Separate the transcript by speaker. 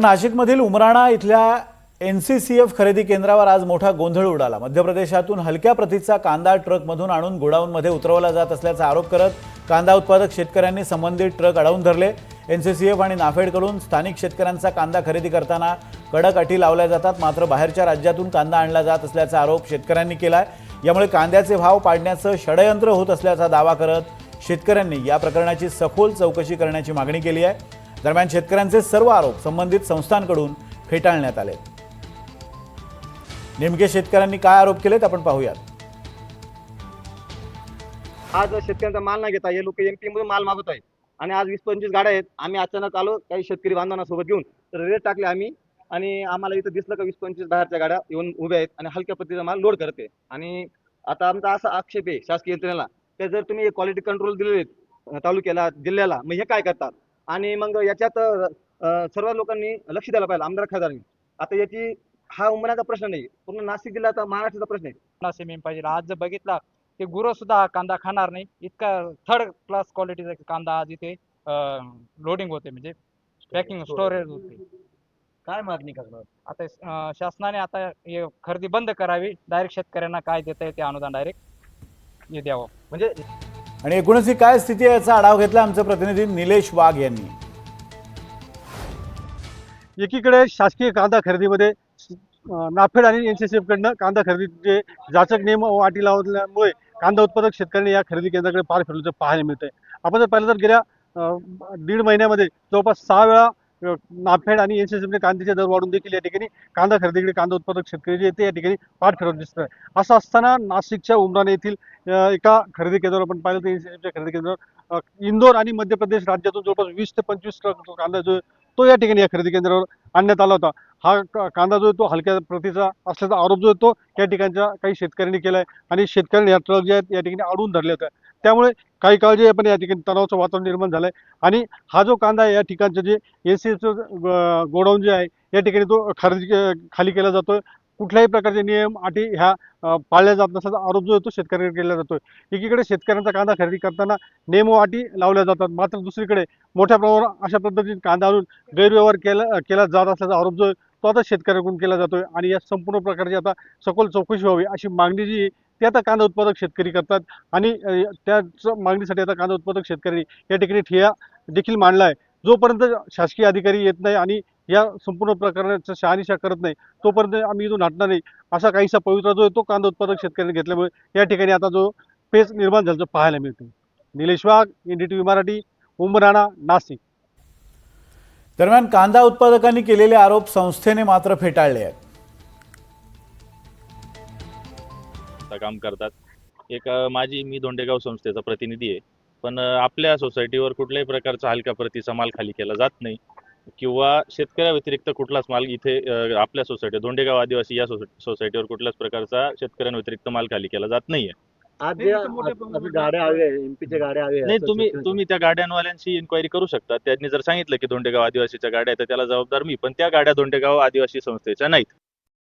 Speaker 1: नाशिकमधील उमराणा इथल्या NCCF खरेदी केंद्रावर आज मोठा गोंधळ उडाला। मध्य प्रदेशातून हलक्या प्रतीचा कांदा ट्रकमधून आणून गोडाऊनमध्ये उतरवला जात असल्याचा आरोप करत कांदा उत्पादक शेतकऱ्यांनी संबंधित ट्रक अडवून धरले। NCCF आणि नाफेडकडून स्थानिक शेतकऱ्यांचा कांदा खरेदी करताना कडक अटी लावल्या जातात, मात्र बाहेरच्या राज्यातून कांदा आणला जात असल्याचा आरोप शेतकऱ्यांनी केलाय। यामुळे कांद्याचे भाव पाडण्याचं षडयंत्र होत असल्याचा दावा करत शेतकऱ्यांनी या प्रकरणाची सखोल चौकशी करण्याची मागणी केली आहे। दरम्यान शेतकऱ्यांचे सर्व आरोप संबंधित संस्थांकडून फेटाळण्यात आले। नेमके शेतकऱ्यांनी काय आरोप केलेत आपण पाहूयात।
Speaker 2: आज शेतकऱ्यांचा माल नाही घेता हे लोक MP मधून माल मागत आहे आणि आज 20-25 गाड्या आहेत। आम्ही अचानक आलो काही शेतकरी बांधवांना सोबत घेऊन, तर रेट टाकले आम्ही आणि आम्हाला इथं दिसलं का 20-25 बाहेरच्या गाड्या येऊन उभ्या आहेत आणि हलक्या पद्धतीचा माल लोड करते। आणि आता आमचा असा आक्षेप आहे शासकीय यंत्रणेला की जर तुम्ही क्वालिटी कंट्रोल दिले तालुक्याला जिल्ह्याला, मग हे काय करतात? आणि मग याच्यात सर्व लोकांनी लक्ष द्यायला पाहिजे, आमदार खासदारांनी। आता याची हा उमराचा प्रश्न नाही, पूर्ण नाशिक जिल्ह्याचा महाराष्ट्राचा प्रश्न आहे।
Speaker 3: सिमेंट पाहिजे। आज जर बघितला ते गुरं सुद्धा हा कांदा खाणार नाही, इतका थर्ड क्लास क्वालिटीचा कांदा आज इथे लोडिंग होते, म्हणजे पॅकिंग स्टोरेज होते।
Speaker 2: काय मागणी करणार
Speaker 3: आता शासनाने आता हे खरेदी बंद करावी, डायरेक्ट शेतकऱ्यांना काय देता येते अनुदान डायरेक्ट हे द्यावं
Speaker 2: म्हणजे।
Speaker 1: आणि एकूणच ही काय स्थिती आहे याचा आढावा घेतला आमचे प्रतिनिधी निलेश वाघ यांनी।
Speaker 4: एकीकडे शासकीय कांदा खरेदीमध्ये नाफेड आणि NCCF कडनं कांदा खरेदीचे जाचक नियम अटी लावल्यामुळे कांदा उत्पादक शेतकऱ्यांनी या खरेदी केंद्राकडे पार फिरल्याचं पाहायला मिळतंय। आपण जर पाहिलं तर गेल्या 1.5 महिन्यामध्ये जवळपास 6 वेळा नाफेड आणि NCCF ने कांद्याचे दर वाढून देखील या ठिकाणी कांदा खरेदीकडे कांदा उत्पादक शेतकरी जे ते या ठिकाणी पाठ फिरवत दिसत आहे। असं असताना नाशिकच्या उमराणे येथील एका खरेदी केंद्रावर आपण पाहिलं तर NCCFच्या खरेदी केंद्रावर इंदोर आणि मध्य प्रदेश राज्यातून जवळपास 20 ते 25 ट्रक कांदा जो तो या ठिकाणी या खरेदी केंद्रावर आणण्यात आला होता। हा कांदा जो आहे तो हलक्या प्रतीचा असल्याचा आरोप जो आहे तो या ठिकाणच्या काही शेतकऱ्यांनी केलाय आणि शेतकऱ्यांनी या ट्रक जे आहेत या ठिकाणी अडवून धरले होते। त्यामुळे काही काळ जे पण या ठिकाणी तणावाचं वातावरण निर्माण झालंय आणि हा जो कांदा आहे या ठिकाणचं जे NCCF गोडाऊन जे आहे या ठिकाणी तो खाली केला जातोय। कुठल्याही प्रकारचे नियम अटी ह्या पाळल्या जात नसल्याचा आरोप जो आहे तो शेतकऱ्यांवर केला जातोय। एकीकडे शेतकऱ्यांचा कांदा खरेदी करताना नियम व अटी लावल्या जातात, मात्र दुसरीकडे मोठ्या प्रमाणावर अशा पद्धतीने कांदा आणून गैरव्यवहार केला जात असल्याचा आरोप जो आहे तो आता शेतकऱ्यांकडून केला जातोय। आणि या संपूर्ण प्रकारची आता सखोल चौकशी व्हावी अशी मागणी जी ती आता कांदा उत्पादक शेतकरी करतात आणि त्याच मागणीसाठी आता कांदा उत्पादक शेतकऱ्यांनी या ठिकाणी ठिय्या देखील मांडला आहे। जोपर्यंत शासकीय अधिकारी येत नाही आणि या संपूर्ण प्रकरणाचं शहानिशा करत नाही तोपर्यंत आम्ही इथून हटणार नाही, असा काहीसा पवित्रा जो आहे तो कांदा उत्पादक शेतकऱ्यांनी घेतल्यामुळे या ठिकाणी आता जो पेच निर्माण झाल्याचं पाहायला मिळतं। निलेश वाघ, NDTV मराठी, उमराणा, नाशिक।
Speaker 1: दरम्यान कांदा उत्पादकांनी केलेले आरोप संस्थेने मात्र फेटाळले आहेत।
Speaker 5: काम करतात। एक मी दोंडेगाव संस्थेचा प्रतिनिधी आहे, पण आपल्या सोसायटीवर कुठल्याही प्रकारचा हलक्या प्रतीचा माल खाली केला जात नाही किंवा शेतकऱ्या व्यतिरिक्त कुठलाच माल इथे आपल्या सोसायटी दोंडेगाव आदिवासी या सोसायटीवर कुठल्याच प्रकारचा शेतकऱ्यां व्यतिरिक्त माल खाली केला जात नाहीये।
Speaker 2: आज गाड्या हव्या MP च्या गाड्या हव्या
Speaker 5: नाही, तुम्ही त्या गाड्यांवाल्यांशी इन्क्वायरी करू शकता। त्यांनी जर सांगितलं की दोंडेगाव आदिवासीच्या गाड्या आहेत तर त्याला जबाबदार मी, पण त्या गाड्या दोंडेगाव आदिवासी संस्थेच्या नाहीत।